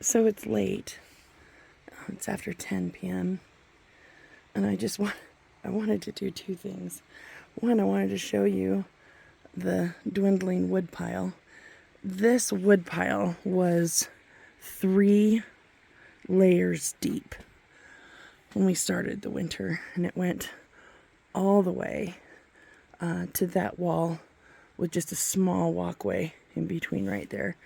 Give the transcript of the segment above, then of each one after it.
So it's late. It's after 10 p.m. And I wanted to do two things. One, I wanted to show you the dwindling wood pile. This wood pile was 3 layers deep when we started the winter, and it went all the way to that wall with just a small walkway in between right there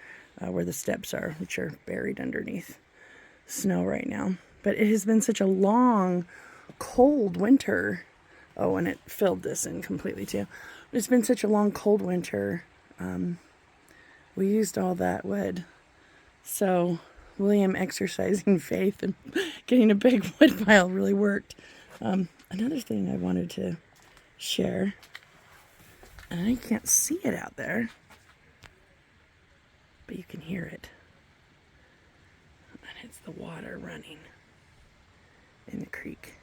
where the steps are, which are buried underneath snow right now. But it has been such a long, cold winter. Oh, and it filled this in completely too. It's been such a long, cold winter. We used all that wood. So William exercising faith and getting a big wood pile really worked. Another thing I wanted to share, and I can't see it out there, but you can hear it. And it's the water running in the creek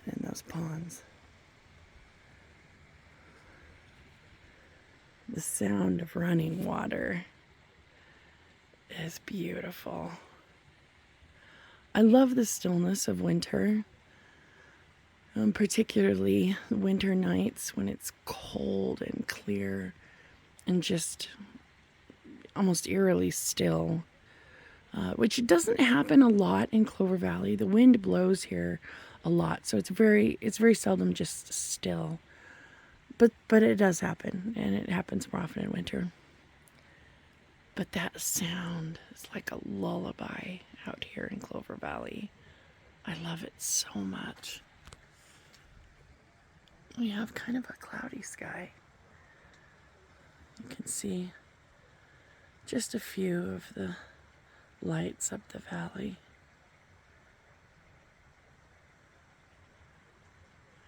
and in those ponds. The sound of running water is beautiful. I love the stillness of winter, particularly winter nights when it's cold and clear and just almost eerily still, which doesn't happen a lot in Clover Valley. The wind blows here a lot, so it's very seldom just still. But it does happen, and it happens more often in winter. But that sound is like a lullaby out here in Clover Valley. I love it so much. We have kind of a cloudy sky. You can see just a few of the lights up the valley.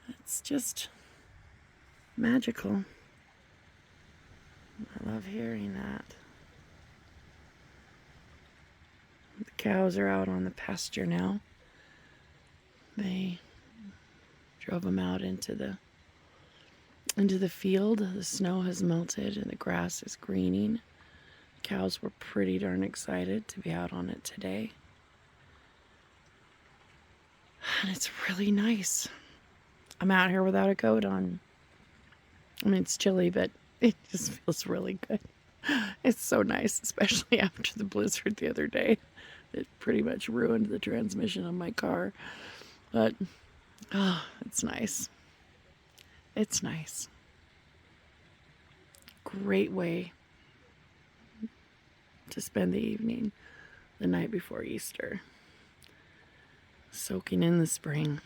It's just magical. I love hearing that. The cows are out on the pasture now. They drove them out into the field. The snow has melted and the grass is greening. The cows were pretty darn excited to be out on it today. And it's really nice. I'm out here without a coat on. I mean, it's chilly, but it just feels really good. It's so nice, especially after the blizzard the other day. It pretty much ruined the transmission on my car. But, it's nice. It's nice. Great way to spend the evening the night before Easter. Soaking in the spring.